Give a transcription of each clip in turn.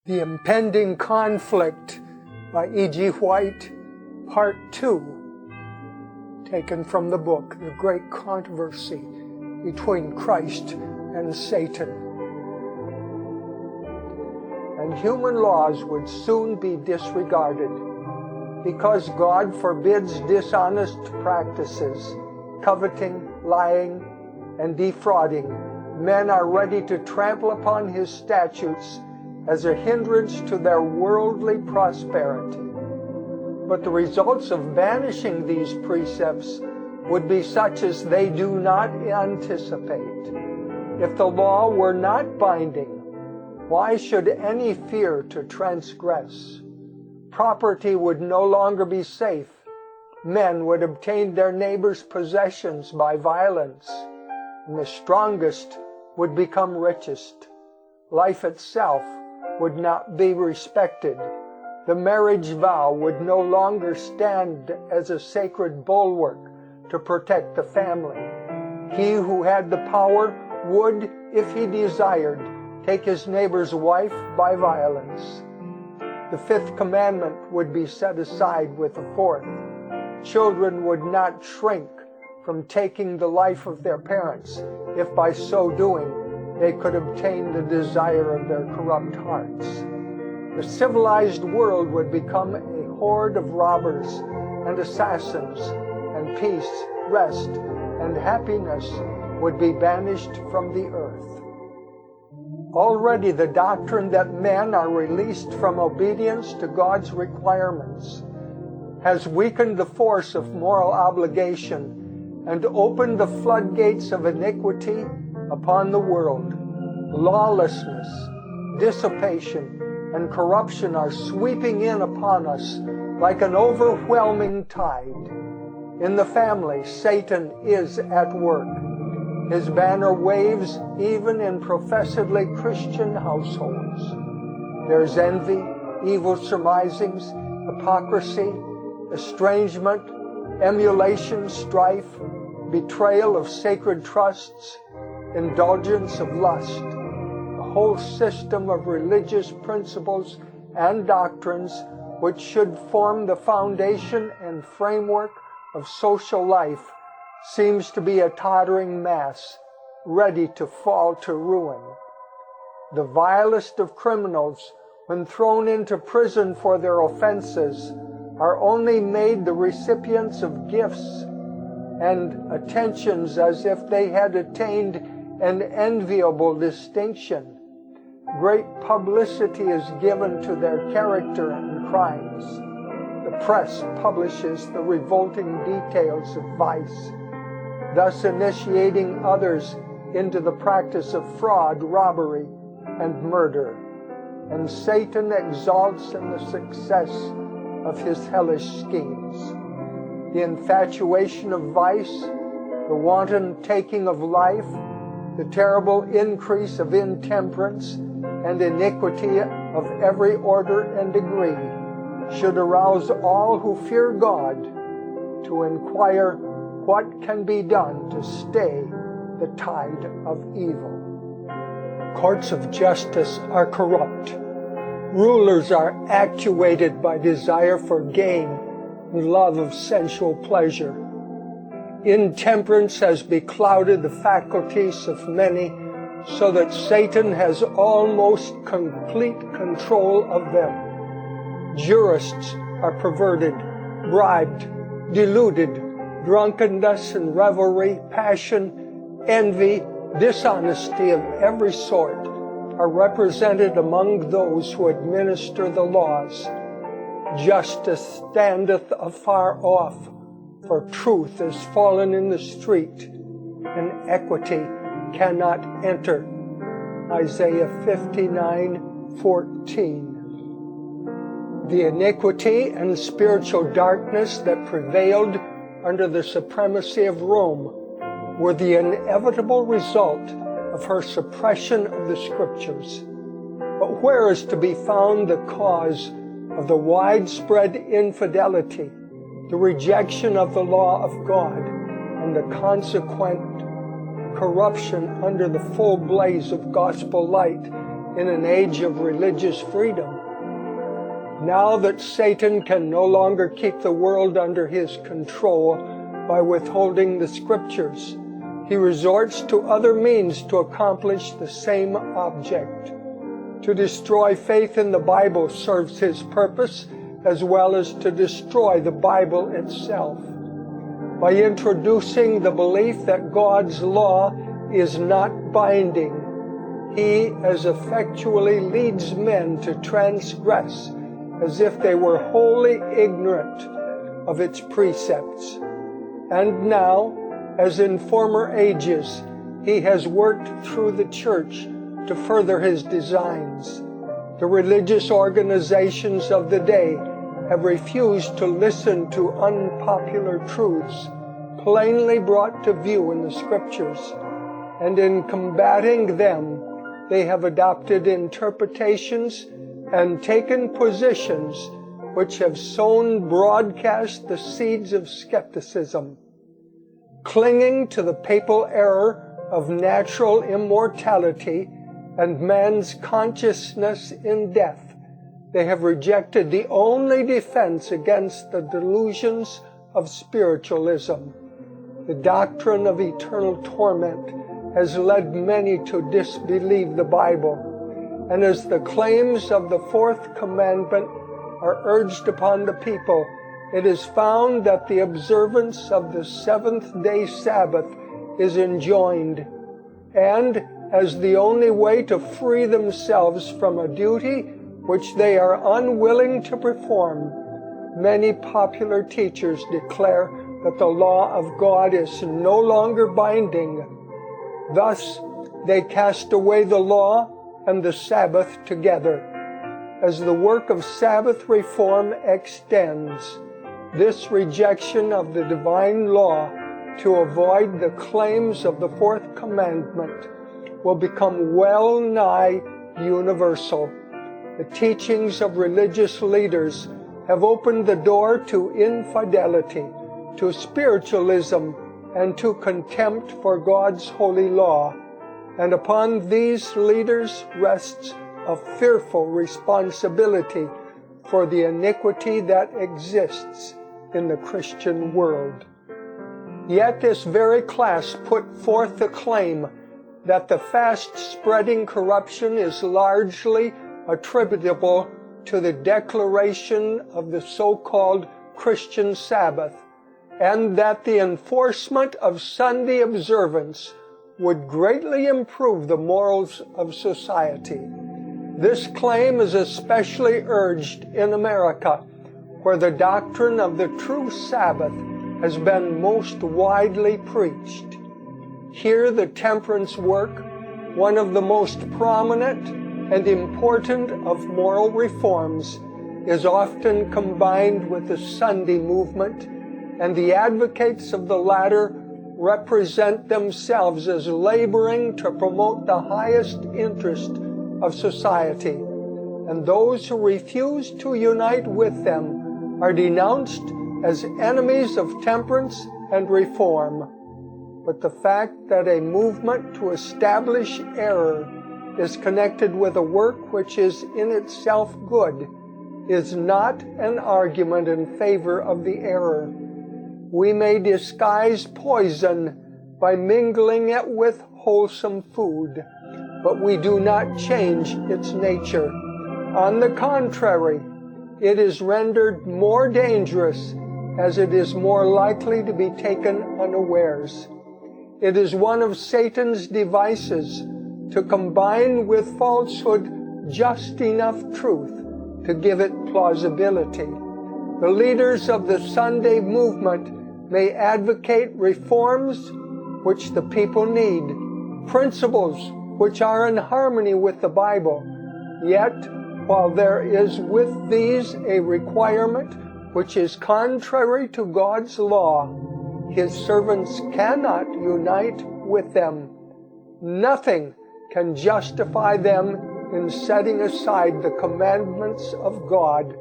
The Impending Conflict by E.G. White, Part 2, taken from the book The Great Controversy Between Christ and Satan. And human laws would soon be disregarded, because God forbids dishonest practices, coveting, lying, and defrauding. Men are ready to trample upon His statutes as a hindrance to their worldly prosperity. But the results of banishing these precepts would be such as they do not anticipate. If the law were not binding, why should any fear to transgress? Property would no longer be safe. Men would obtain their neighbors' possessions by violence, and the strongest would become richest. Life itself would not be respected. The marriage vow would no longer stand as a sacred bulwark to protect the family. He who had the power would, if he desired, take his neighbor's wife by violence. The fifth commandment would be set aside with the fourth. Children would not shrink from taking the life of their parents if by so doing they could obtain the desire of their corrupt hearts. The civilized world would become a horde of robbers and assassins, and peace, rest, and happiness would be banished from the earth. Already the doctrine that men are released from obedience to God's requirements has weakened the force of moral obligation and opened the floodgates of iniquity upon the world. Lawlessness, dissipation, and corruption are sweeping in upon us like an overwhelming tide. In the family, Satan is at work. His banner waves even in professedly Christian households. There's envy, evil surmisings, hypocrisy, estrangement, emulation, strife, betrayal of sacred trusts, indulgence of lust. A whole system of religious principles and doctrines which should form the foundation and framework of social life seems to be a tottering mass, ready to fall to ruin. The vilest of criminals, when thrown into prison for their offenses, are only made the recipients of gifts and attentions as if they had attained an enviable distinction. Great publicity is given to their character and crimes. The press publishes the revolting details of vice, thus initiating others into the practice of fraud, robbery, and murder. And Satan exalts in the success of his hellish schemes. The infatuation of vice, the wanton taking of life, the terrible increase of intemperance and iniquity of every order and degree should arouse all who fear God to inquire what can be done to stay the tide of evil. Courts of justice are corrupt. Rulers are actuated by desire for gain and love of sensual pleasure. Intemperance has beclouded the faculties of many, so that Satan has almost complete control of them. Jurists are perverted, bribed, deluded. Drunkenness and revelry, passion, envy, dishonesty of every sort are represented among those who administer the laws. Justice standeth afar off, for truth is fallen in the street, and equity cannot enter. Isaiah 59:14. The iniquity and spiritual darkness that prevailed under the supremacy of Rome were the inevitable result of her suppression of the Scriptures. But where is to be found the cause of the widespread infidelity, the rejection of the law of God, and the consequent corruption under the full blaze of gospel light in an age of religious freedom. Now that Satan can no longer keep the world under his control by withholding the Scriptures, he resorts to other means to accomplish the same object. To destroy faith in the Bible serves his purpose, as well as to destroy the Bible itself. By introducing the belief that God's law is not binding, he as effectually leads men to transgress as if they were wholly ignorant of its precepts. And now, as in former ages, he has worked through the church to further his designs. The religious organizations of the day have refused to listen to unpopular truths plainly brought to view in the Scriptures, and in combating them, they have adopted interpretations and taken positions which have sown broadcast the seeds of skepticism. Clinging to the papal error of natural immortality and man's consciousness in death, they have rejected the only defense against the delusions of spiritualism. The doctrine of eternal torment has led many to disbelieve the Bible, and as the claims of the fourth commandment are urged upon the people, it is found that the observance of the seventh-day Sabbath is enjoined, and as the only way to free themselves from a duty which they are unwilling to perform, many popular teachers declare that the law of God is no longer binding. Thus, they cast away the law and the Sabbath together. As the work of Sabbath reform extends, this rejection of the divine law to avoid the claims of the fourth commandment will become well nigh universal. The teachings of religious leaders have opened the door to infidelity, to spiritualism, and to contempt for God's holy law. And upon these leaders rests a fearful responsibility for the iniquity that exists in the Christian world. Yet this very class put forth the claim that the fast-spreading corruption is largely attributable to the declaration of the so-called Christian Sabbath, and that the enforcement of Sunday observance would greatly improve the morals of society. This claim is especially urged in America, where the doctrine of the true Sabbath has been most widely preached. Here the temperance work, one of the most prominent and important of moral reforms, is often combined with the Sunday movement, and the advocates of the latter represent themselves as laboring to promote the highest interest of society, and those who refuse to unite with them are denounced as enemies of temperance and reform. But the fact that a movement to establish error is connected with a work which is in itself good is not an argument in favor of the error. We may disguise poison by mingling it with wholesome food, but we do not change its nature. On the contrary, it is rendered more dangerous as it is more likely to be taken unawares. It is one of Satan's devices to combine with falsehood just enough truth to give it plausibility. The leaders of the Sunday movement may advocate reforms which the people need, principles which are in harmony with the Bible. Yet, while there is with these a requirement which is contrary to God's law, His servants cannot unite with them. Nothing can justify them in setting aside the commandments of God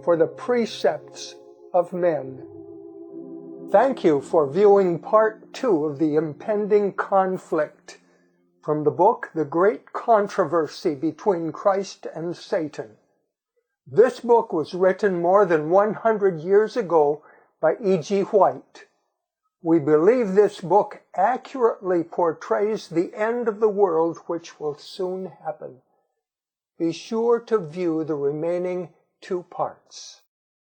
for the precepts of men. Thank you for viewing Part 2 of the Impending Conflict, from the book The Great Controversy Between Christ and Satan. This book was written more than 100 years ago by E.G. White. We believe this book accurately portrays the end of the world which will soon happen. Be sure to view the remaining 2 parts.